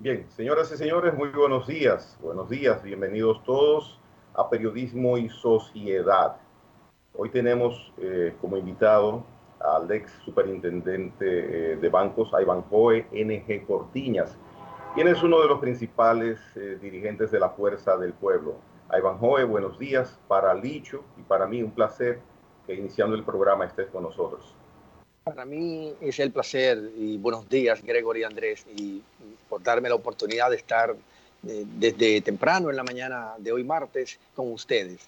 Bien, señoras y señores, muy buenos días. Buenos días, bienvenidos todos a Periodismo y Sociedad. Hoy tenemos como invitado al ex superintendente de bancos, Ivanhoe N.G. Cortiñas, quien es uno de los principales dirigentes de la Fuerza del Pueblo. Ivanhoe, buenos días para Licho y para mí un placer que iniciando el programa estés con nosotros. Para mí es el placer y buenos días, Gregory y Andrés, y por darme la oportunidad de estar desde temprano en la mañana de hoy martes con ustedes.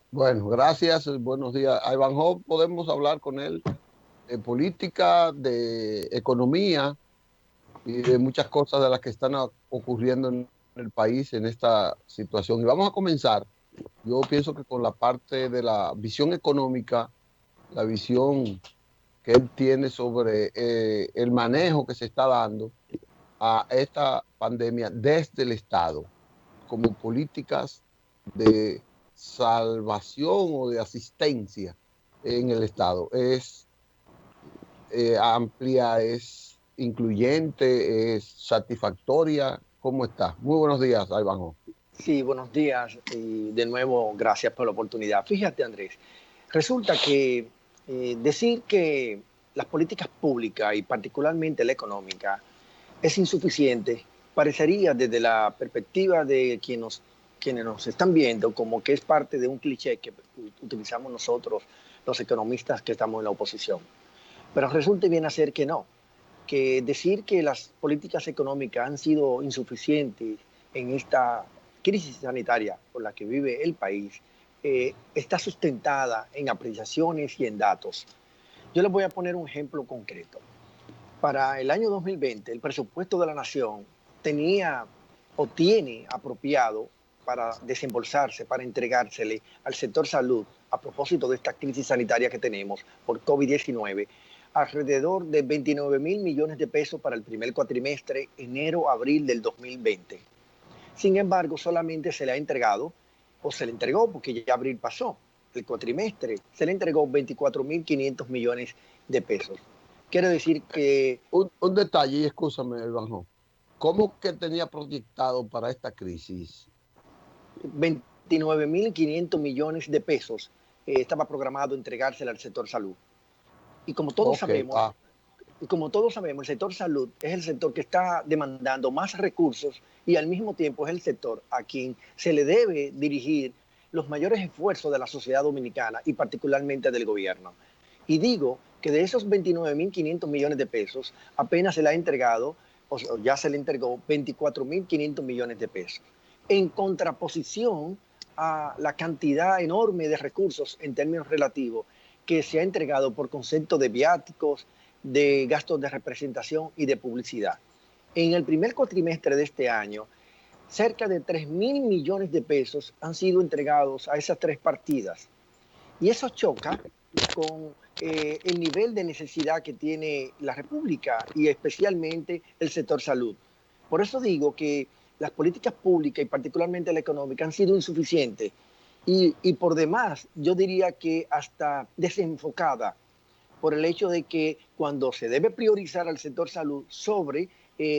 Bueno, gracias. Buenos días. A Ivanhoe podemos hablar con él de política, de economía y de muchas cosas de las que están ocurriendo en el país en esta situación. Y vamos a comenzar, yo pienso que con la parte de la visión económica, la visión que él tiene sobre el manejo que se está dando a esta pandemia desde el Estado, como políticas de salvación o de asistencia en el Estado. Es amplia, es incluyente, es satisfactoria. ¿Cómo está? Muy buenos días, Ivanhoe. Sí, buenos días y de nuevo gracias por la oportunidad. Fíjate, Andrés, resulta que decir que las políticas públicas y particularmente la económica es insuficiente parecería desde la perspectiva de quienes nos están viendo como que es parte de un cliché que utilizamos nosotros los economistas que estamos en la oposición. Pero resulta bien hacer que no, que decir que las políticas económicas han sido insuficientes en esta crisis sanitaria por la que vive el país está sustentada en apreciaciones y en datos. Yo les voy a poner un ejemplo concreto. Para el año 2020, el presupuesto de la Nación tenía o tiene apropiado para desembolsarse, para entregársele al sector salud, a propósito de esta crisis sanitaria que tenemos por COVID-19, alrededor de 29 mil millones de pesos para el primer cuatrimestre, enero-abril del 2020. Sin embargo, solamente se le ha entregado, o se le entregó porque ya abril pasó, el cuatrimestre, se le entregó 24.500 millones de pesos. Quiero decir que... Un detalle, y escúchame, Ivanhoe. ¿Cómo que tenía proyectado para esta crisis? 29.500 millones de pesos estaba programado entregársela al sector salud. Y como todos sabemos, el sector salud es el sector que está demandando más recursos y al mismo tiempo es el sector a quien se le debe dirigir los mayores esfuerzos de la sociedad dominicana y particularmente del gobierno. Y digo que de esos 29.500 millones de pesos apenas se le ha entregado, o ya se le entregó 24.500 millones de pesos, en contraposición a la cantidad enorme de recursos en términos relativos que se ha entregado por concepto de viáticos, de gastos de representación y de publicidad. En el primer cuatrimestre de este año, cerca de 3.000 millones de pesos han sido entregados a esas tres partidas. Y eso choca con el nivel de necesidad que tiene la República y especialmente el sector salud. Por eso digo que las políticas públicas y particularmente la económica han sido insuficientes y por demás yo diría que hasta desenfocada por el hecho de que cuando se debe priorizar al sector salud sobre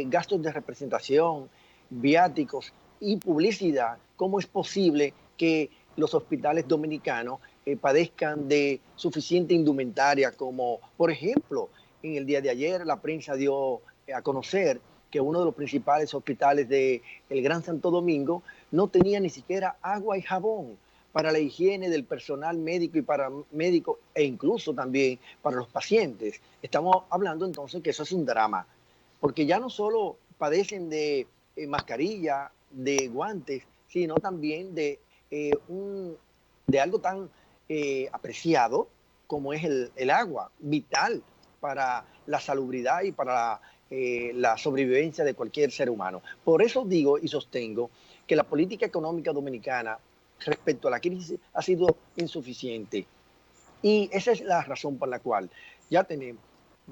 gastos de representación, viáticos y publicidad, ¿cómo es posible que los hospitales dominicanos padezcan de suficiente indumentaria como, por ejemplo, en el día de ayer la prensa dio a conocer que uno de los principales hospitales del Gran Santo Domingo no tenía ni siquiera agua y jabón para la higiene del personal médico y paramédico e incluso también para los pacientes? Estamos hablando entonces que eso es un drama, porque ya no solo padecen de mascarilla, de guantes, sino también de algo tan apreciado como es el agua, vital para la salubridad y para la sobrevivencia de cualquier ser humano. Por eso digo y sostengo que la política económica dominicana respecto a la crisis ha sido insuficiente. Y esa es la razón por la cual ya tenemos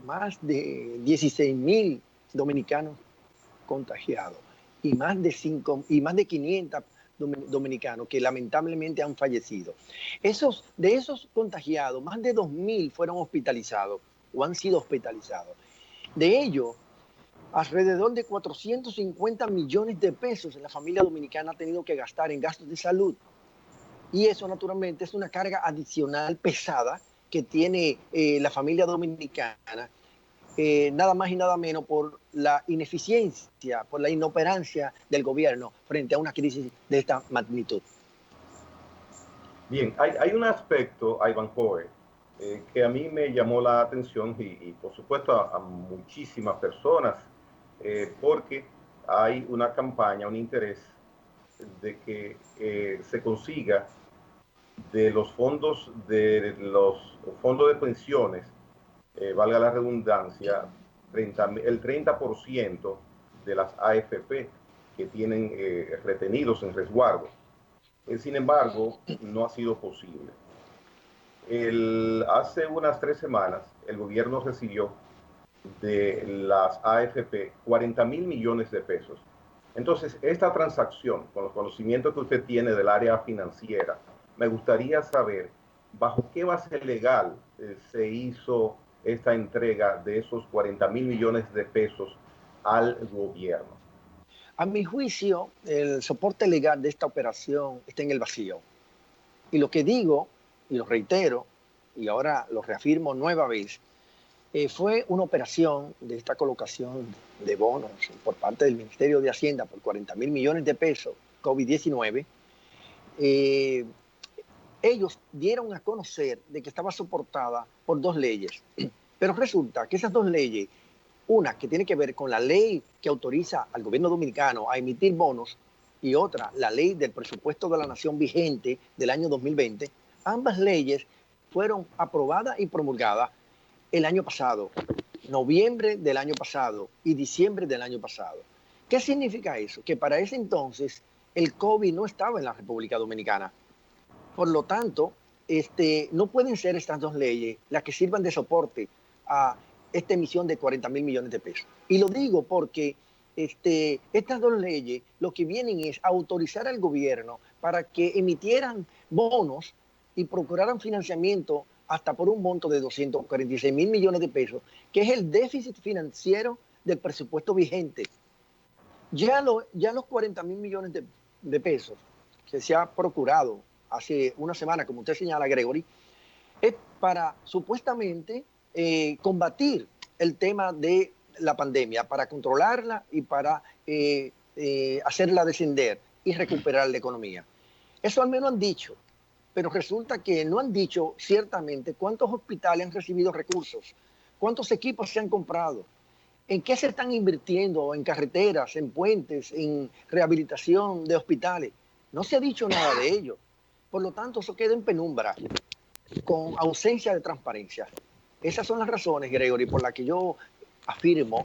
más de 16.000 dominicanos contagiados y más de 500 dominicanos que lamentablemente han fallecido. De esos contagiados, más de 2.000 fueron hospitalizados o han sido hospitalizados. De ellos, alrededor de 450 millones de pesos la familia dominicana ha tenido que gastar en gastos de salud. Y eso naturalmente es una carga adicional pesada que tiene la familia dominicana, nada más y nada menos por la ineficiencia, por la inoperancia del gobierno frente a una crisis de esta magnitud. Bien, hay un aspecto, Ivanhoe, que a mí me llamó la atención y por supuesto a muchísimas personas, porque hay una campaña, un interés de que se consiga de los fondos de pensiones, valga la redundancia, el 30% de las AFP que tienen retenidos en resguardo. Sin embargo, no ha sido posible. Hace unas 3 semanas, el gobierno recibió de las AFP 40.000 millones de pesos. Entonces, esta transacción, con los conocimientos que usted tiene del área financiera, me gustaría saber bajo qué base legal se hizo esta entrega de esos 40.000 millones de pesos al gobierno. A mi juicio, el soporte legal de esta operación está en el vacío. Y lo que digo, y lo reitero, y ahora lo reafirmo nueva vez, fue una operación de esta colocación de bonos por parte del Ministerio de Hacienda por 40.000 millones de pesos, COVID-19. Ellos dieron a conocer de que estaba soportada por 2 leyes. Pero resulta que esas 2 leyes, una que tiene que ver con la ley que autoriza al gobierno dominicano a emitir bonos y otra, la ley del presupuesto de la nación vigente del año 2020, ambas leyes fueron aprobadas y promulgadas el año pasado, noviembre del año pasado y diciembre del año pasado. ¿Qué significa eso? Que para ese entonces el COVID no estaba en la República Dominicana. Por lo tanto, no pueden ser estas 2 leyes las que sirvan de soporte a esta emisión de 40.000 millones de pesos. Y lo digo porque estas 2 leyes lo que vienen es autorizar al gobierno para que emitieran bonos y procuraran financiamiento hasta por un monto de 246.000 millones de pesos, que es el déficit financiero del presupuesto vigente. Ya los 40.000 millones de pesos que se ha procurado hace una semana, como usted señala, Gregory, es para supuestamente combatir el tema de la pandemia, para controlarla y para hacerla descender y recuperar la economía. Eso al menos han dicho, pero resulta que no han dicho ciertamente cuántos hospitales han recibido recursos, cuántos equipos se han comprado, en qué se están invirtiendo, en carreteras, en puentes, en rehabilitación de hospitales. No se ha dicho nada de ello. Por lo tanto, eso queda en penumbra, con ausencia de transparencia. Esas son las razones, Gregory, por las que yo afirmo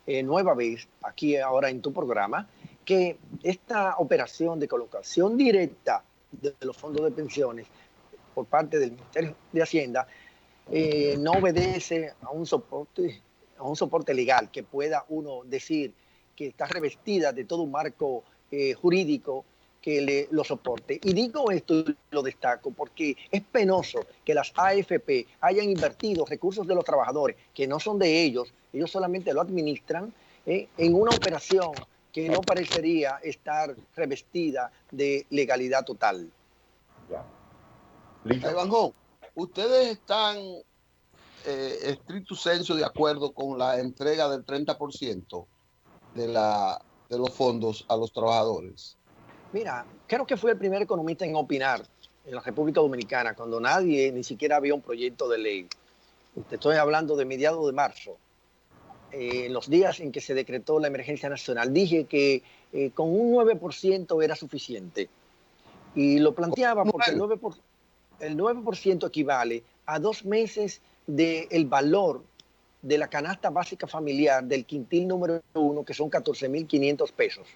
nueva vez, aquí ahora en tu programa, que esta operación de colocación directa de los fondos de pensiones por parte del Ministerio de Hacienda no obedece a un soporte legal que pueda uno decir que está revestida de todo un marco jurídico que lo soporte. Y digo esto y lo destaco porque es penoso que las AFP hayan invertido recursos de los trabajadores que no son de ellos solamente lo administran, en una operación que no parecería estar revestida de legalidad total. Ya. Ivanhoe, ¿ustedes están estricto sensu de acuerdo con la entrega del 30% de los fondos a los trabajadores? Mira, creo que fui el primer economista en opinar en la República Dominicana cuando nadie ni siquiera había un proyecto de ley. Te estoy hablando de mediados de marzo. En los días en que se decretó la emergencia nacional, dije que con un 9% era suficiente. Y lo planteaba porque el 9% equivale a 2 meses del valor de la canasta básica familiar del quintil número 1, que son 14.500 pesos.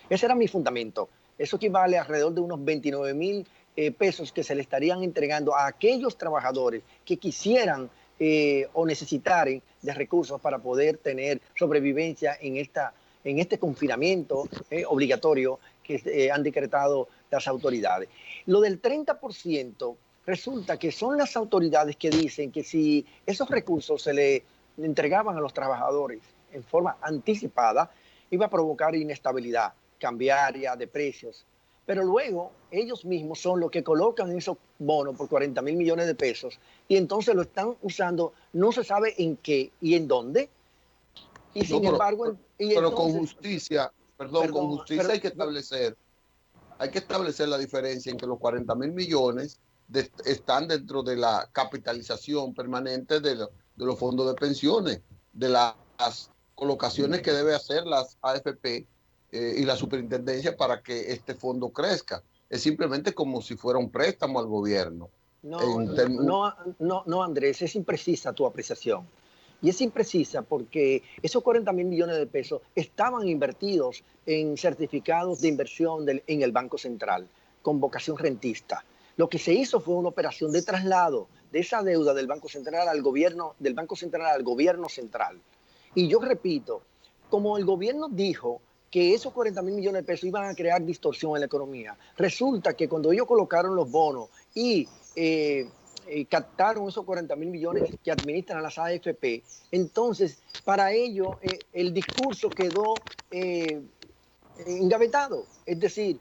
Ese era mi fundamento. Eso equivale a alrededor de unos 29.000 pesos que se le estarían entregando a aquellos trabajadores que quisieran o necesitaren de recursos para poder tener sobrevivencia en este confinamiento obligatorio que han decretado las autoridades. Lo del 30% resulta que son las autoridades que dicen que si esos recursos se le entregaban a los trabajadores en forma anticipada, iba a provocar inestabilidad cambiaria, de precios. Pero luego ellos mismos son los que colocan esos bonos por 40.000 millones de pesos y entonces lo están usando, no se sabe en qué y en dónde. Y sin embargo... Pero entonces, con justicia, con justicia hay que establecer la diferencia en que los 40.000 millones están dentro de la capitalización permanente de los fondos de pensiones, de las colocaciones que debe hacer las AFP y la superintendencia para que este fondo crezca. Es simplemente como si fuera un préstamo al gobierno. No, Andrés, es imprecisa tu apreciación. Y es imprecisa porque esos 40.000 millones de pesos estaban invertidos en certificados de inversión en el Banco Central, con vocación rentista. Lo que se hizo fue una operación de traslado de esa deuda del Banco Central al gobierno, del Banco Central al gobierno central. Y yo repito, como el gobierno dijo que esos 40.000 millones de pesos iban a crear distorsión en la economía, resulta que cuando ellos colocaron los bonos y captaron esos 40.000 millones que administran a las AFP, entonces para ello el discurso quedó engavetado. Es decir,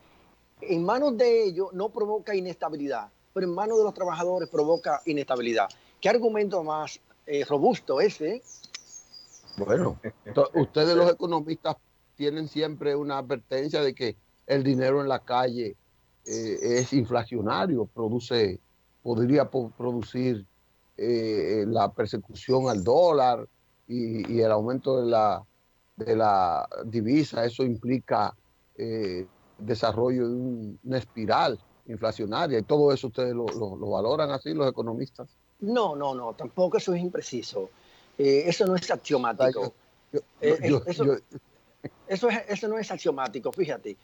en manos de ellos no provoca inestabilidad, pero en manos de los trabajadores provoca inestabilidad. ¿Qué argumento más robusto ese? Bueno, ustedes los economistas tienen siempre una advertencia de que el dinero en la calle es inflacionario, podría producir la persecución al dólar y el aumento de la divisa. Eso implica desarrollo de una espiral inflacionaria, y todo eso ustedes lo valoran así, los economistas. No, tampoco eso es impreciso. Eso no es axiomático. Eso no es axiomático, fíjate.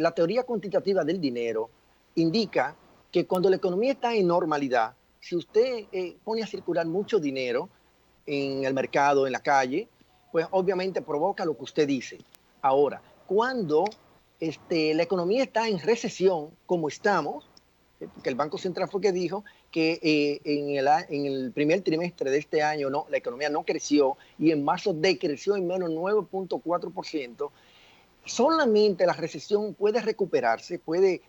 La teoría cuantitativa del dinero indica que cuando la economía está en normalidad, si usted pone a circular mucho dinero en el mercado, en la calle, pues obviamente provoca lo que usted dice. Ahora, cuando la economía está en recesión, como estamos, porque el Banco Central fue que dijo que en el primer trimestre de este año la economía no creció y en marzo decreció en menos 9.4%. Solamente la recesión puede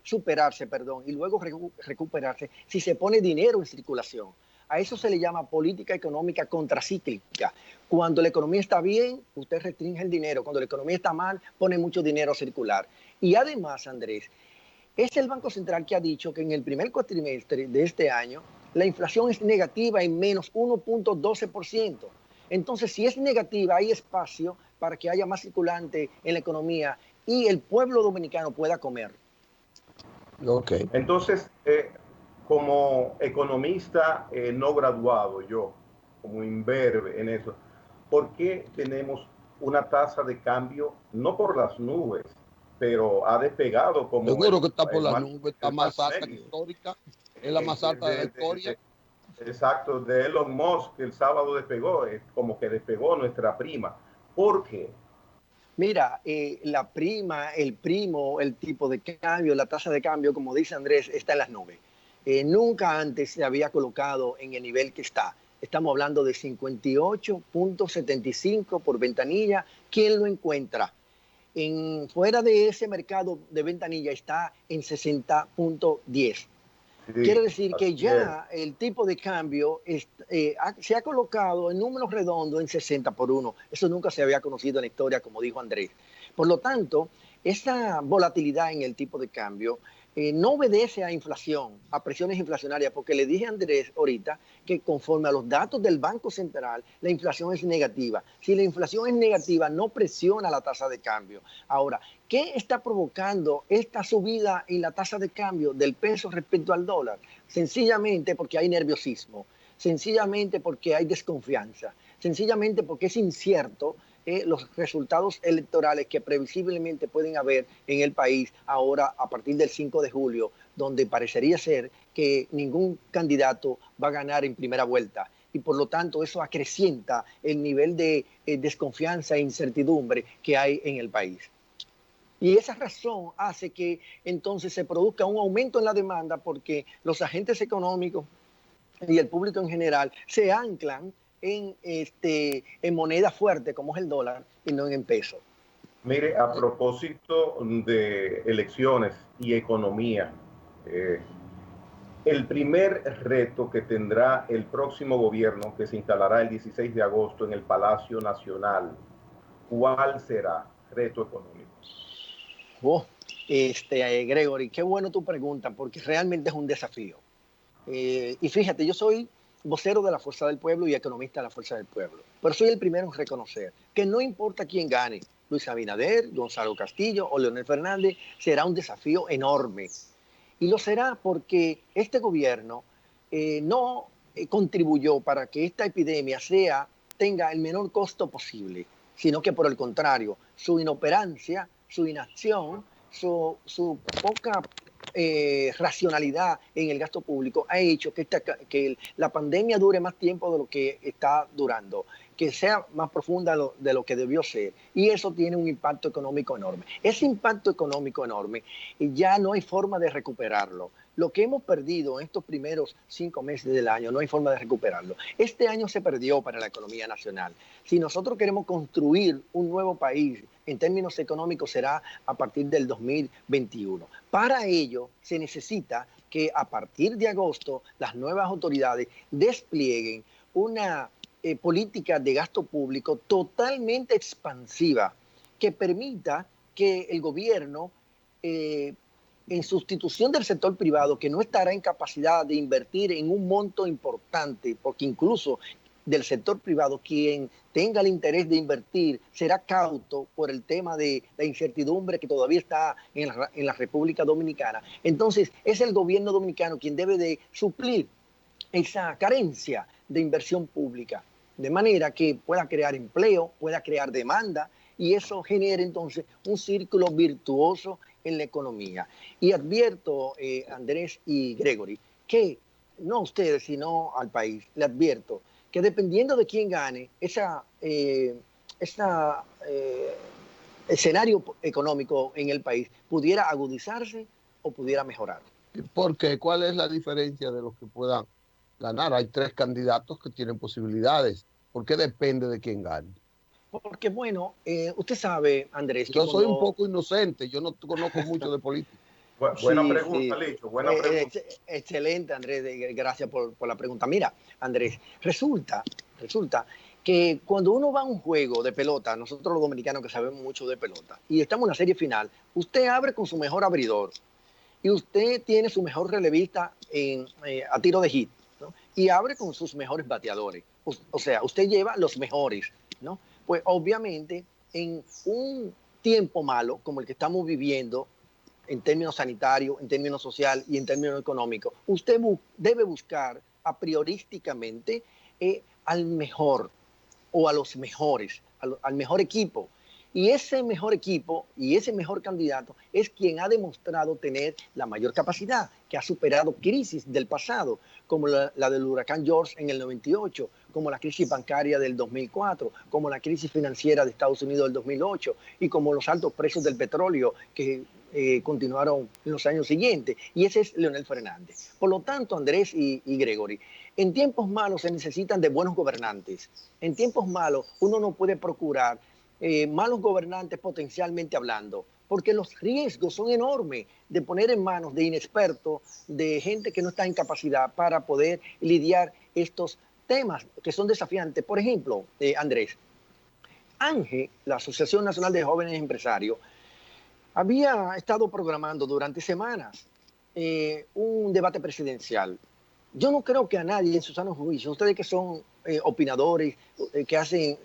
superarse, y luego recuperarse si se pone dinero en circulación. A eso se le llama política económica contracíclica. Cuando la economía está bien, usted restringe el dinero. Cuando la economía está mal, pone mucho dinero a circular. Y además, Andrés, es el Banco Central que ha dicho que en el primer cuatrimestre de este año la inflación es negativa en menos 1.12%. Entonces, si es negativa, hay espacio para que haya más circulante en la economía y el pueblo dominicano pueda comer. Okay. Entonces, como economista no graduado, yo, como imberbe en eso, ¿por qué tenemos una tasa de cambio no por las nubes, pero ha despegado como... Seguro que está por las nubes, está más alta que histórica, es la más alta de la historia. Exacto, de Elon Musk, el sábado despegó, como que despegó nuestra prima. ¿Por qué? Mira, la prima, el primo, el tipo de cambio, la tasa de cambio, como dice Andrés, está en las nubes. Nunca antes se había colocado en el nivel que está. Estamos hablando de 58.75 por ventanilla. ¿Quién lo encuentra? Fuera de ese mercado de ventanilla está en 60.10. Sí, quiere decir que ya el tipo de cambio se ha colocado en números redondos en 60 por 1. Eso nunca se había conocido en la historia, como dijo Andrés. Por lo tanto, esa volatilidad en el tipo de cambio no obedece a inflación, a presiones inflacionarias, porque le dije a Andrés ahorita que conforme a los datos del Banco Central, la inflación es negativa. Si la inflación es negativa, no presiona la tasa de cambio. Ahora, ¿qué está provocando esta subida en la tasa de cambio del peso respecto al dólar? Sencillamente porque hay nerviosismo, sencillamente porque hay desconfianza, sencillamente porque es incierto los resultados electorales que previsiblemente pueden haber en el país ahora a partir del 5 de julio, donde parecería ser que ningún candidato va a ganar en primera vuelta. Y por lo tanto eso acrecienta el nivel de desconfianza e incertidumbre que hay en el país. Y esa razón hace que entonces se produzca un aumento en la demanda porque los agentes económicos y el público en general se anclan en moneda fuerte como es el dólar y no en peso. Mire, a propósito de elecciones y economía, el primer reto que tendrá el próximo gobierno que se instalará el 16 de agosto en el Palacio Nacional, ¿cuál será? Reto económico. Oh, Gregory, qué bueno tu pregunta, porque realmente es un desafío. Y fíjate, yo soy vocero de la Fuerza del Pueblo y economista de la Fuerza del Pueblo, pero soy el primero en reconocer que no importa quién gane, Luis Abinader, Gonzalo Castillo o Leonel Fernández, será un desafío enorme. Y lo será porque este gobierno no contribuyó para que esta epidemia tenga el menor costo posible, sino que por el contrario, su inoperancia, su inacción, su poca racionalidad en el gasto público ha hecho que la pandemia dure más tiempo de lo que está durando, que sea más profunda de lo que debió ser. Y eso tiene un impacto económico enorme. Ese impacto económico enorme ya no hay forma de recuperarlo. Lo que hemos perdido en estos primeros 5 meses del año, no hay forma de recuperarlo. Este año se perdió para la economía nacional. Si nosotros queremos construir un nuevo país en términos económicos, será a partir del 2021. Para ello, se necesita que a partir de agosto las nuevas autoridades desplieguen una política de gasto público totalmente expansiva que permita que el gobierno en sustitución del sector privado, que no estará en capacidad de invertir en un monto importante, porque incluso del sector privado, quien tenga el interés de invertir será cauto por el tema de la incertidumbre que todavía está en la República Dominicana. Entonces, es el gobierno dominicano quien debe de suplir esa carencia de inversión pública, de manera que pueda crear empleo, pueda crear demanda, y eso genera entonces un círculo virtuoso en la economía. Y advierto, Andrés y Gregory, que no a ustedes, sino al país, le advierto que dependiendo de quién gane, escenario económico en el país pudiera agudizarse o pudiera mejorar. ¿Por qué? ¿Cuál es la diferencia de los que puedan ganar? Hay 3 candidatos que tienen posibilidades. ¿Por qué depende de quién gane? Porque, bueno, usted sabe, Andrés, yo soy un poco inocente, yo no conozco mucho de política. Buena pregunta, Licho, buena pregunta. Excelente, Andrés, gracias por la pregunta. Mira, Andrés, resulta que cuando uno va a un juego de pelota, nosotros los dominicanos que sabemos mucho de pelota, y estamos en una serie final, usted abre con su mejor abridor y usted tiene su mejor relevista a tiro de hit, ¿no? Y abre con sus mejores bateadores. O sea, usted lleva los mejores, ¿no? Pues obviamente en un tiempo malo como el que estamos viviendo, en términos sanitarios, en términos sociales y en términos económicos, usted debe buscar a priorísticamente al mejor o a los mejores, al mejor equipo. Y ese mejor equipo y ese mejor candidato es quien ha demostrado tener la mayor capacidad, que ha superado crisis del pasado, como la del huracán George en el 98, como la crisis bancaria del 2004, como la crisis financiera de Estados Unidos del 2008 y como los altos precios del petróleo que continuaron en los años siguientes. Y ese es Leonel Fernández. Por lo tanto, Andrés y Gregory, en tiempos malos se necesitan de buenos gobernantes. En tiempos malos uno no puede procurar malos gobernantes potencialmente hablando, porque los riesgos son enormes de poner en manos de inexpertos, de gente que no está en capacidad para poder lidiar estos temas que son desafiantes. Por ejemplo, Andrés, ANGE, la Asociación Nacional de Jóvenes Empresarios, había estado programando durante semanas un debate presidencial. Yo no creo que a nadie en su sano juicio, ustedes que son opinadores, que hacen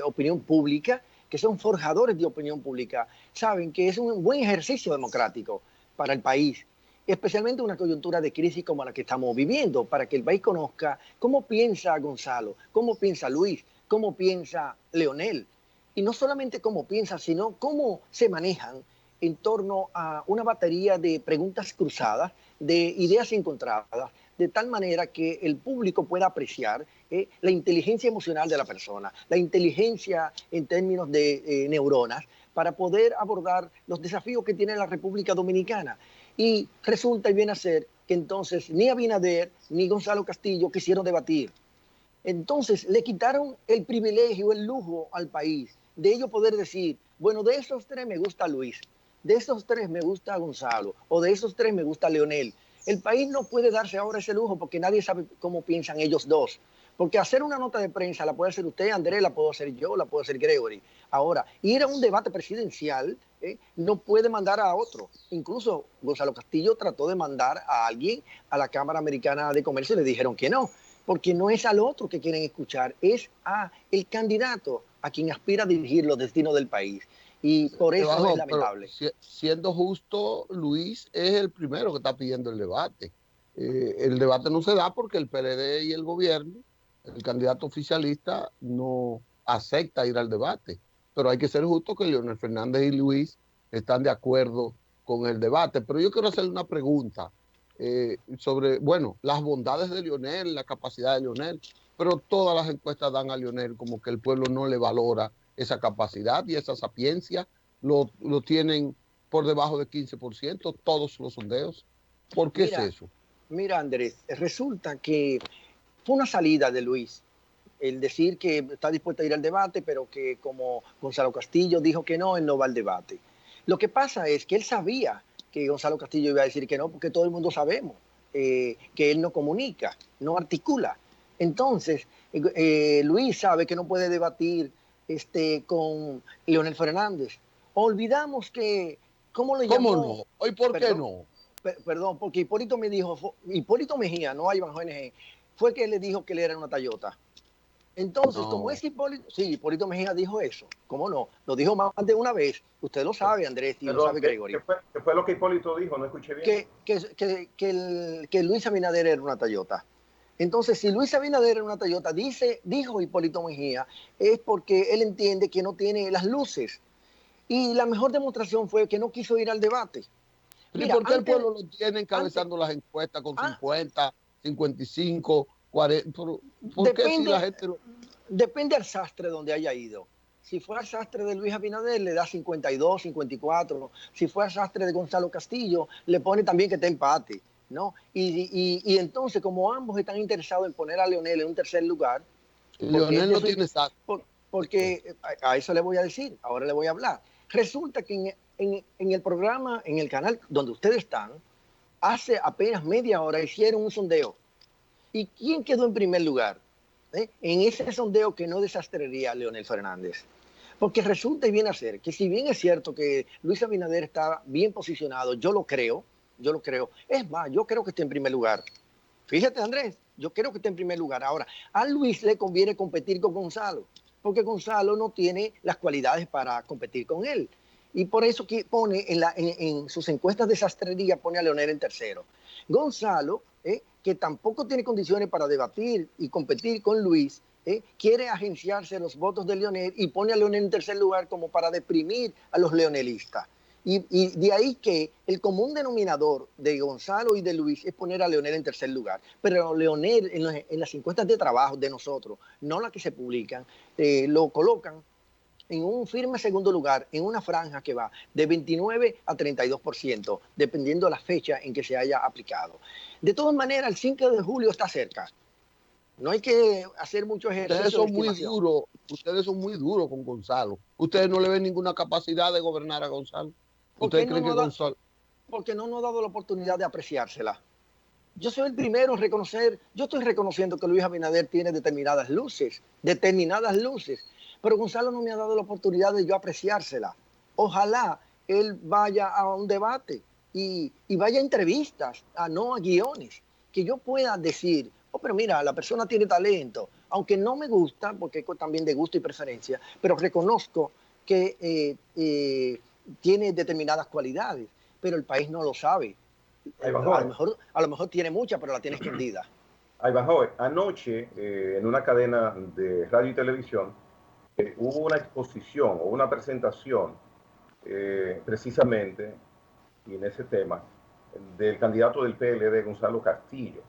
opinión pública, que son forjadores de opinión pública, saben que es un buen ejercicio democrático para el país, especialmente en una coyuntura de crisis como la que estamos viviendo, para que el país conozca cómo piensa Gonzalo, cómo piensa Luis, cómo piensa Leonel. Y no solamente cómo piensa, sino cómo se manejan en torno a una batería de preguntas cruzadas, de ideas encontradas, de tal manera que el público pueda apreciar la inteligencia emocional de la persona, la inteligencia en términos de neuronas, para poder abordar los desafíos que tiene la República Dominicana. Y resulta y viene a ser que entonces ni Abinader ni Gonzalo Castillo quisieron debatir. Entonces le quitaron el privilegio, el lujo al país de ellos poder decir, bueno, de esos tres me gusta Luis, de esos tres me gusta Gonzalo, o de esos tres me gusta Leonel. El país no puede darse ahora ese lujo porque nadie sabe cómo piensan ellos dos. Porque hacer una nota de prensa la puede hacer usted, Andrés, la puedo hacer yo, la puedo hacer Gregory. Ahora, ir a un debate presidencial no puede mandar a otro. Incluso Gonzalo Castillo trató de mandar a alguien a la Cámara Americana de Comercio y le dijeron que no, porque no es al otro que quieren escuchar, es a el candidato a quien aspira a dirigir los destinos del país. Y por eso es lamentable. Siendo justo, Luis es el primero que está pidiendo el debate. El debate no se da porque el PLD y el gobierno, el candidato oficialista, no acepta ir al debate. Pero hay que ser justo que Leonel Fernández y Luis están de acuerdo con el debate. Pero yo quiero hacerle una pregunta sobre, bueno, las bondades de Leonel, la capacidad de Leonel, pero todas las encuestas dan a Leonel como que el pueblo no le valora esa capacidad y esa sapiencia, lo tienen por debajo del 15%, todos los sondeos. ¿Por qué es eso? Mira, Andrés, resulta que fue una salida de Luis, el decir que está dispuesto a ir al debate, pero que como Gonzalo Castillo dijo que no, él no va al debate. Lo que pasa es que él sabía que Gonzalo Castillo iba a decir que no, porque todo el mundo sabemos que él no comunica, no articula. Entonces, Luis sabe que no puede debatir con Leonel Fernández. Olvidamos que, ¿cómo le llamó? ¿Cómo no? ¿Hoy por qué no? Perdón, porque Hipólito me dijo, Hipólito Mejía, no Iván ONG, fue que le dijo que él era una Toyota. Entonces, no. Como es Hipólito, sí, Hipólito Mejía dijo eso, ¿cómo no? Lo dijo más de una vez. Usted lo sabe, Andrés, y lo sabe Gregory. ¿Qué fue lo que Hipólito dijo? No escuché bien. Que Luis Abinader era una Toyota. Entonces, si Luis Abinader era una Toyota, dijo Hipólito Mejía, es porque él entiende que no tiene las luces. Y la mejor demostración fue que no quiso ir al debate. ¿Y por qué el pueblo lo tiene encabezando las encuestas con 50, 55, 40? ¿Por qué si la gente lo... Depende del sastre donde haya ido. Si fue al sastre de Luis Abinader, le da 52, 54. Si fue al sastre de Gonzalo Castillo, le pone también que te empate, ¿no? Y entonces, como ambos están interesados en poner a Leonel en un tercer lugar... Leonel no tiene sastre. Porque a eso le voy a decir, ahora le voy a hablar. Resulta que en el programa, en el canal donde ustedes están, hace apenas media hora hicieron un sondeo. ¿Y quién quedó en primer lugar? En ese sondeo que no desastrería a Leonel Fernández. Porque resulta y viene a ser que si bien es cierto que Luis Abinader está bien posicionado, yo lo creo. Es más, yo creo que está en primer lugar. Fíjate, Andrés, yo creo que está en primer lugar. Ahora, a Luis le conviene competir con Gonzalo, porque Gonzalo no tiene las cualidades para competir con él. Y por eso que pone en sus encuestas de sastrería, pone a Leonel en tercero. Gonzalo, que tampoco tiene condiciones para debatir y competir con Luis, quiere agenciarse los votos de Leonel y pone a Leonel en tercer lugar como para deprimir a los leonelistas. Y de ahí que el común denominador de Gonzalo y de Luis es poner a Leonel en tercer lugar. Pero Leonel en las encuestas de trabajo de nosotros, no las que se publican, lo colocan en un firme segundo lugar, en una franja que va de 29 a 32%, dependiendo de la fecha en que se haya aplicado. De todas maneras, el 5 de julio está cerca. No hay que hacer mucho ejercicio. Ustedes son muy duros con Gonzalo. Ustedes no le ven ninguna capacidad de gobernar a Gonzalo. ¿Ustedes creen que Gonzalo? Porque no nos ha dado la oportunidad de apreciársela. Yo soy el primero en reconocer, yo estoy reconociendo que Luis Abinader tiene determinadas luces, pero Gonzalo no me ha dado la oportunidad de yo apreciársela. Ojalá él vaya a un debate y vaya a entrevistas, no a guiones, que yo pueda decir, pero mira, la persona tiene talento, aunque no me gusta, porque es también de gusto y preferencia, pero reconozco que tiene determinadas cualidades, pero el país no lo sabe. A lo mejor tiene mucha, pero la tiene escondida. Anoche, en una cadena de radio y televisión, hubo una exposición o una presentación precisamente en ese tema del candidato del PLD, Gonzalo Castillo.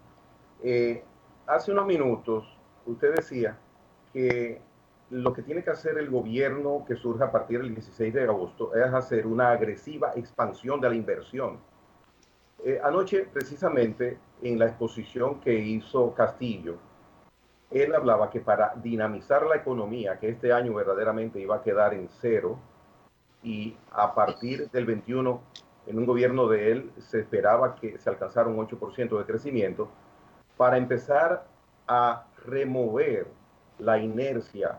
Hace unos minutos usted decía que lo que tiene que hacer el gobierno que surja a partir del 16 de agosto es hacer una agresiva expansión de la inversión. Anoche, precisamente, en la exposición que hizo Castillo, él hablaba que para dinamizar la economía, que este año verdaderamente iba a quedar en cero, y a partir del 21, en un gobierno de él, se esperaba que se alcanzara un 8% de crecimiento, para empezar a remover la inercia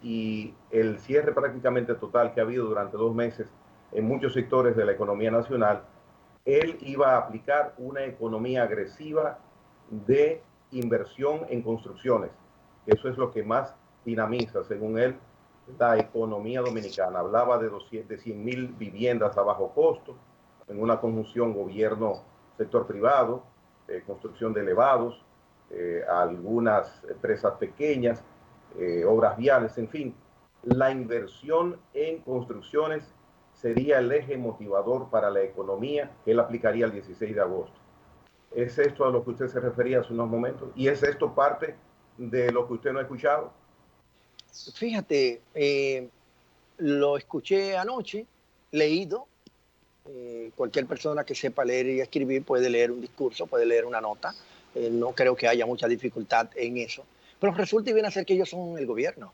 y el cierre prácticamente total que ha habido durante 2 meses en muchos sectores de la economía nacional. Él iba a aplicar una economía agresiva de inversión en construcciones. Eso es lo que más dinamiza, según él, la economía dominicana. Hablaba de 100,000 viviendas a bajo costo, en una conjunción gobierno-sector privado, construcción de elevados, algunas empresas pequeñas, obras viales, en fin. La inversión en construcciones sería el eje motivador para la economía que él aplicaría el 16 de agosto. ¿Es esto a lo que usted se refería hace unos momentos? ¿Y es esto parte de lo que usted no ha escuchado? Fíjate, lo escuché anoche, leído. Cualquier persona que sepa leer y escribir puede leer un discurso, puede leer una nota. No creo que haya mucha dificultad en eso. Pero resulta y viene a ser que ellos son el gobierno.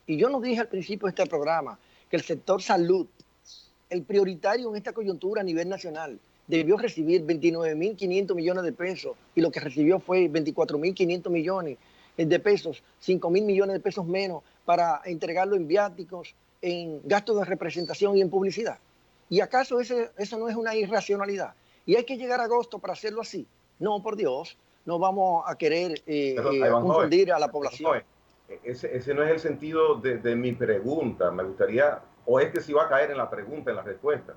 Y yo nos dije al principio de este programa que el sector salud, el prioritario en esta coyuntura a nivel nacional, debió recibir 29.500 millones de pesos y lo que recibió fue 24.500 millones de pesos, 5.000 millones de pesos menos para entregarlo en viáticos, en gastos de representación y en publicidad. ¿Y acaso eso no es una irracionalidad? ¿Y hay que llegar a agosto para hacerlo así? No, por Dios, no vamos a querer confundir a la población. Ese no es el sentido de mi pregunta. Me gustaría, o es que si va a caer en la pregunta, en la respuesta.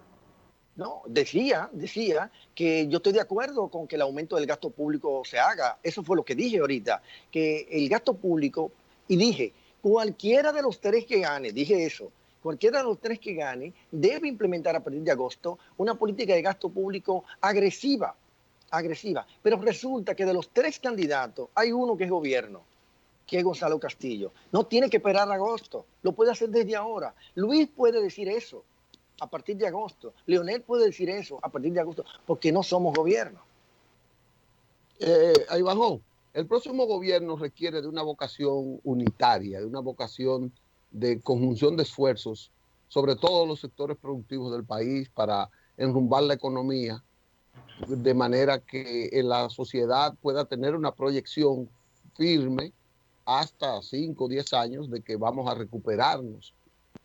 No, decía que yo estoy de acuerdo con que el aumento del gasto público se haga. Eso fue lo que dije ahorita, que el gasto público, y dije, cualquiera de los tres que gane, dije eso, cualquiera de los tres que gane debe implementar a partir de agosto una política de gasto público agresiva. Pero resulta que de los tres candidatos hay uno que es gobierno, que es Gonzalo Castillo. No tiene que esperar a agosto, lo puede hacer desde ahora. Luis puede decir eso a partir de agosto. Leonel puede decir eso a partir de agosto, porque no somos gobierno. Ahí bajó. El próximo gobierno requiere de una vocación unitaria, de una vocación de conjunción de esfuerzos sobre todos los sectores productivos del país para enrumbar la economía de manera que la sociedad pueda tener una proyección firme hasta 5 o 10 años de que vamos a recuperarnos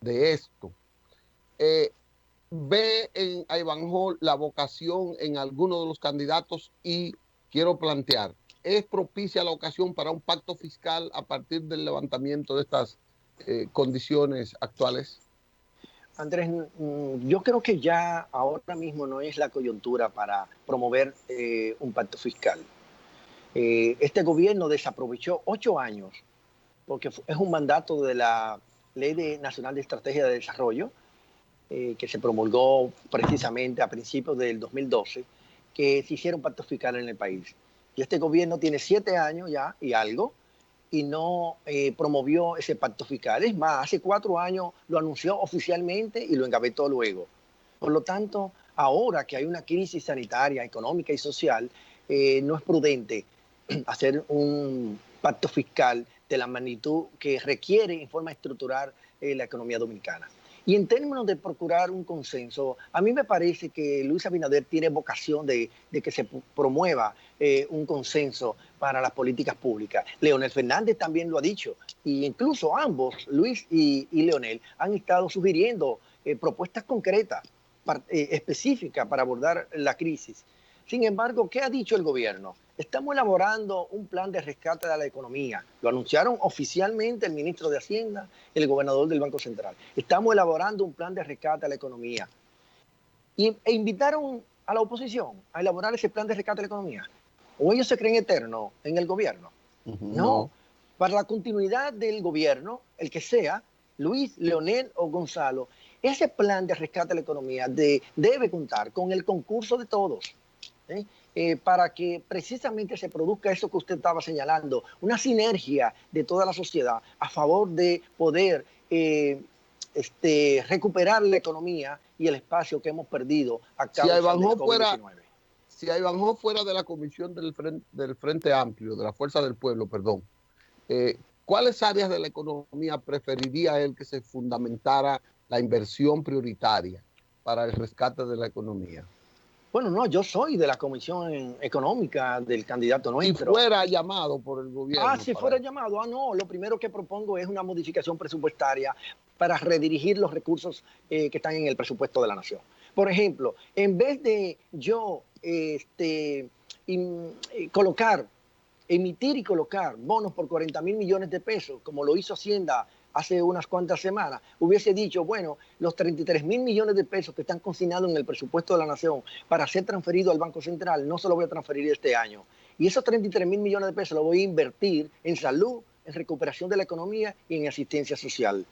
de esto. Ve en Ivanhoe la vocación en alguno de los candidatos y quiero plantear, ¿es propicia la ocasión para un pacto fiscal a partir del levantamiento de estas condiciones actuales? Andrés, yo creo que ya ahora mismo no es la coyuntura para promover un pacto fiscal. Este gobierno desaprovechó 8 años, porque es un mandato de la Ley Nacional de Estrategia de Desarrollo, que se promulgó precisamente a principios del 2012, que se hiciera un pacto fiscal en el país. Y este gobierno tiene 7 años ya y algo, y no promovió ese pacto fiscal. Es más, hace 4 años lo anunció oficialmente y lo engavetó luego. Por lo tanto, ahora que hay una crisis sanitaria, económica y social, no es prudente hacer un pacto fiscal de la magnitud que requiere en forma estructural la economía dominicana. Y en términos de procurar un consenso, a mí me parece que Luis Abinader tiene vocación de que se promueva un consenso para las políticas públicas. Leonel Fernández también lo ha dicho, e incluso ambos, Luis y Leonel, han estado sugiriendo propuestas concretas, específicas para abordar la crisis. Sin embargo, ¿qué ha dicho el gobierno? Estamos elaborando un plan de rescate de la economía. Lo anunciaron oficialmente el ministro de Hacienda, el gobernador del Banco Central. Estamos elaborando un plan de rescate a la economía. E invitaron a la oposición a elaborar ese plan de rescate a la economía. ¿O ellos se creen eternos en el gobierno? No. Para la continuidad del gobierno, el que sea, Luis, Leonel o Gonzalo, ese plan de rescate a la economía debe contar con el concurso de todos. Para que precisamente se produzca eso que usted estaba señalando, una sinergia de toda la sociedad a favor de poder recuperar la economía y el espacio que hemos perdido a causa del COVID-19. Si Ivanhoe fuera de la comisión del Frente Amplio, de la Fuerza del Pueblo, perdón, ¿cuáles áreas de la economía preferiría él que se fundamentara la inversión prioritaria para el rescate de la economía? Bueno, no, yo soy de la Comisión Económica del candidato nuestro. Si fuera llamado por el gobierno. Si fuera llamado, no, lo primero que propongo es una modificación presupuestaria para redirigir los recursos que están en el presupuesto de la nación. Por ejemplo, en vez de yo emitir y colocar bonos por 40.000 millones de pesos, como lo hizo Hacienda hace unas cuantas semanas, hubiese dicho, bueno, los 33.000 millones de pesos que están consignados en el presupuesto de la nación para ser transferidos al Banco Central, no se lo voy a transferir este año. Y esos 33.000 millones de pesos los voy a invertir en salud, en recuperación de la economía y en asistencia social.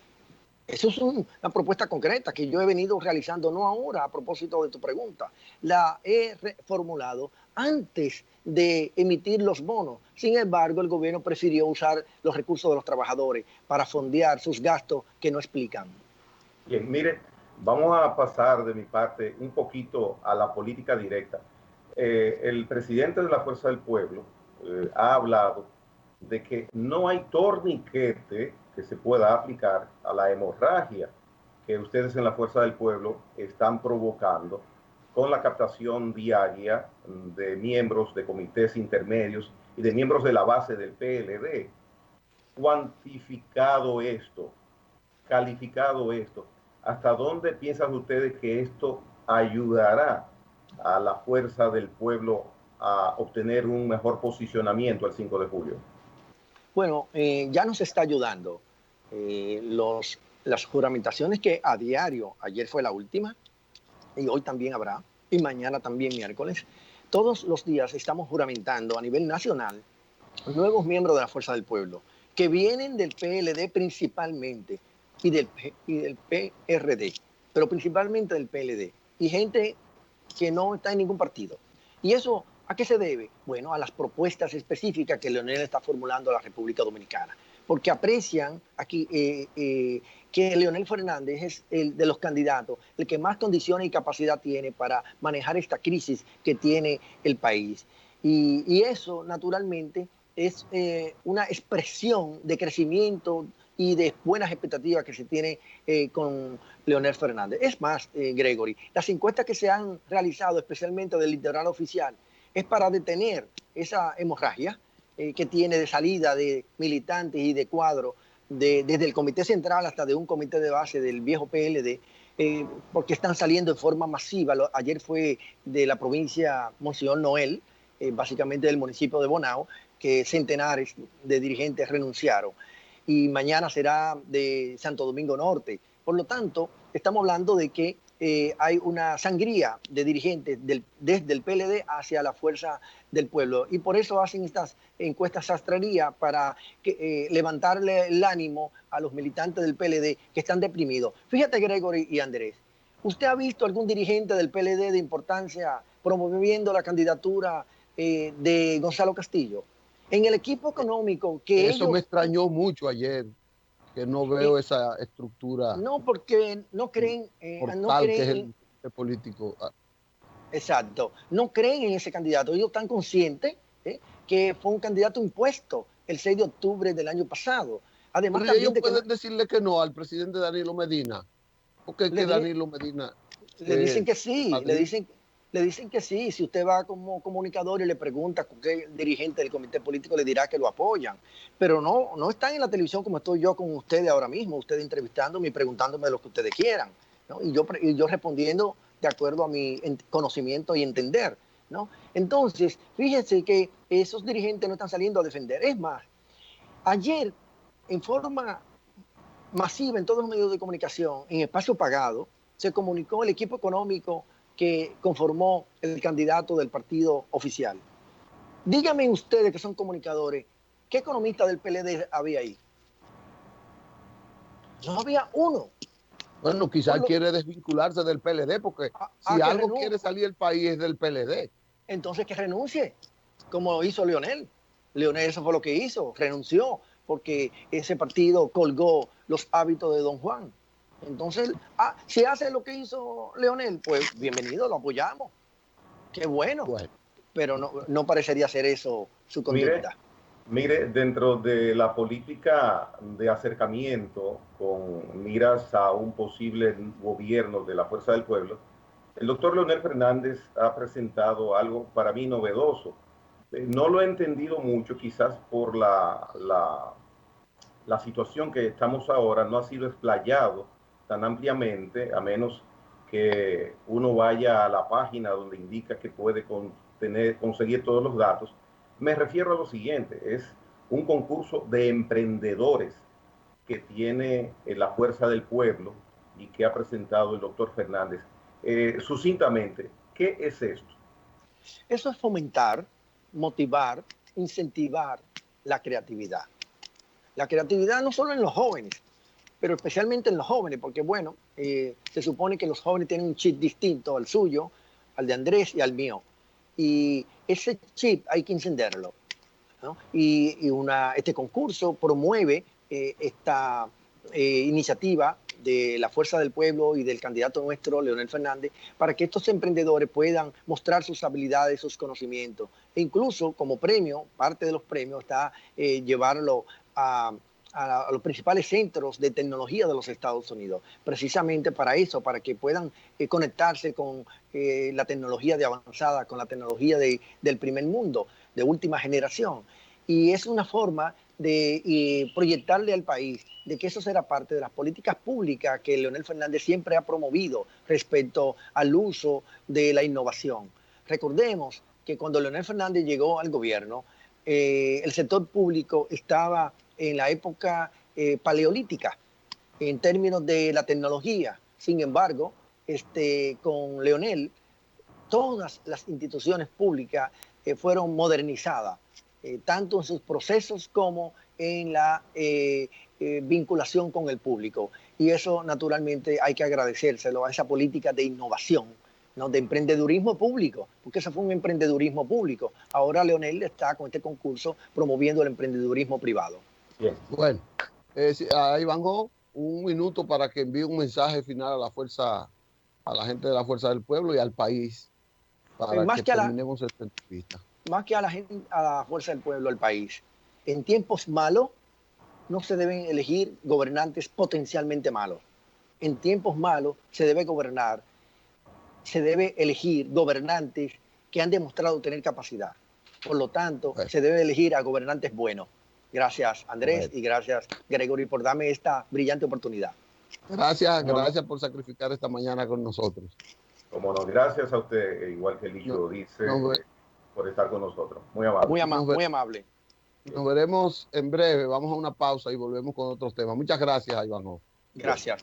Eso es una propuesta concreta que yo he venido realizando, no ahora, a propósito de tu pregunta. La he reformulado antes de emitir los bonos. Sin embargo, el gobierno prefirió usar los recursos de los trabajadores para fondear sus gastos que no explican. Bien, mire, vamos a pasar de mi parte un poquito a la política directa. El presidente de la Fuerza del Pueblo ha hablado de que no hay torniquete que se pueda aplicar a la hemorragia que ustedes en la Fuerza del Pueblo están provocando con la captación diaria de miembros de comités intermedios y de miembros de la base del PLD. Cuantificado esto, calificado esto, ¿hasta dónde piensan ustedes que esto ayudará a la Fuerza del Pueblo a obtener un mejor posicionamiento el 5 de julio? Bueno, ya nos está ayudando. Las juramentaciones que a diario, ayer fue la última, y hoy también habrá, y mañana también miércoles, todos los días estamos juramentando a nivel nacional nuevos miembros de la Fuerza del Pueblo, que vienen del PLD principalmente, y del PRD, pero principalmente del PLD, y gente que no está en ningún partido. Y eso, ¿a qué se debe? Bueno, a las propuestas específicas que Leonel está formulando a la República Dominicana, porque aprecian aquí que Leonel Fernández es el de los candidatos, el que más condiciones y capacidad tiene para manejar esta crisis que tiene el país. Y eso, naturalmente, es una expresión de crecimiento y de buenas expectativas que se tiene con Leonel Fernández. Es más, Gregory, las encuestas que se han realizado, especialmente del litoral oficial, es para detener esa hemorragia que tiene de salida de militantes y de cuadros, desde el comité central hasta de un comité de base del viejo PLD, porque están saliendo de forma masiva. Ayer fue de la provincia Monseñor Noel, básicamente del municipio de Bonao, que centenares de dirigentes renunciaron. Y mañana será de Santo Domingo Norte. Por lo tanto, estamos hablando de que hay una sangría de dirigentes desde el PLD hacia la Fuerza del Pueblo. Y por eso hacen estas encuestas sastrería para levantarle el ánimo a los militantes del PLD que están deprimidos. Fíjate, Gregory y Andrés, ¿usted ha visto algún dirigente del PLD de importancia promoviendo la candidatura de Gonzalo Castillo? En el equipo económico que Eso me extrañó mucho ayer, que no veo esa estructura. No, porque no creen... no creen que es el político. Exacto. No creen en ese candidato. Ellos están conscientes que fue un candidato impuesto el 6 de octubre del año pasado. Además, pero ellos pueden decirle que no al presidente Danilo Medina. Porque que Danilo Medina... Le dicen que sí, le dicen que sí. Si usted va como comunicador y le pregunta con qué dirigente del comité político, le dirá que lo apoyan. Pero no están en la televisión como estoy yo con ustedes ahora mismo, ustedes entrevistándome y preguntándome lo que ustedes quieran, ¿no? Y yo respondiendo de acuerdo a mi conocimiento y entender, ¿no? Entonces, fíjense que esos dirigentes no están saliendo a defender. Es más, ayer, en forma masiva en todos los medios de comunicación, en espacio pagado, se comunicó el equipo económico que conformó el candidato del partido oficial. Díganme ustedes que son comunicadores, ¿qué economista del PLD había ahí? No había uno. Bueno, quizás quiere desvincularse del PLD, porque si algo quiere salir del país es del PLD. Entonces que renuncie, como hizo Leonel. Leonel eso fue lo que hizo, renunció, porque ese partido colgó los hábitos de Don Juan. Entonces, si hace lo que hizo Leonel, pues bienvenido, lo apoyamos. Qué bueno. Pero no parecería ser eso su conducta. Mire, dentro de la política de acercamiento con miras a un posible gobierno de la Fuerza del Pueblo, el doctor Leonel Fernández ha presentado algo para mí novedoso. No lo he entendido mucho, quizás por la situación que estamos ahora, no ha sido explayado tan ampliamente, a menos que uno vaya a la página donde indica que puede conseguir todos los datos. Me refiero a lo siguiente, es un concurso de emprendedores que tiene la Fuerza del Pueblo y que ha presentado el doctor Fernández. Sucintamente, ¿qué es esto? Eso es fomentar, motivar, incentivar la creatividad. La creatividad no solo en los jóvenes, pero especialmente en los jóvenes, porque bueno, se supone que los jóvenes tienen un chip distinto al suyo, al de Andrés y al mío. Y ese chip hay que encenderlo, ¿no? Y este concurso promueve esta iniciativa de la Fuerza del Pueblo y del candidato nuestro, Leonel Fernández, para que estos emprendedores puedan mostrar sus habilidades, sus conocimientos. E incluso como premio, parte de los premios está llevarlo a los principales centros de tecnología de los Estados Unidos, precisamente para eso, para que puedan conectarse con la tecnología de avanzada, con la tecnología del primer mundo, de última generación. Y es una forma de proyectarle al país de que eso será parte de las políticas públicas que Leonel Fernández siempre ha promovido respecto al uso de la innovación. Recordemos que cuando Leonel Fernández llegó al gobierno, el sector público estaba en la época paleolítica en términos de la tecnología. Sin embargo, con Leonel, todas las instituciones públicas fueron modernizadas, tanto en sus procesos como en la vinculación con el público. Y eso naturalmente hay que agradecérselo a esa política de innovación, ¿no? De emprendedurismo público, porque eso fue un emprendedurismo público. Ahora Leonel está con este concurso promoviendo el emprendedurismo privado. Bien. Bueno, a Iván Gó, un minuto para que envíe un mensaje final a la gente de la Fuerza del Pueblo y al país, para que terminemos esta entrevista. Más que a la Fuerza del Pueblo, al país. En tiempos malos no se deben elegir gobernantes potencialmente malos. En tiempos malos se debe gobernar, se debe elegir gobernantes que han demostrado tener capacidad. Por lo tanto, se debe elegir a gobernantes buenos. Gracias, Andrés, y gracias, Gregory, por darme esta brillante oportunidad. Gracias por sacrificar esta mañana con nosotros. Como no, gracias a usted, igual que Licho dice, por estar con nosotros. Muy amable. Muy amable. Nos veremos en breve. Vamos a una pausa y volvemos con otros temas. Muchas gracias, Iván. Gracias.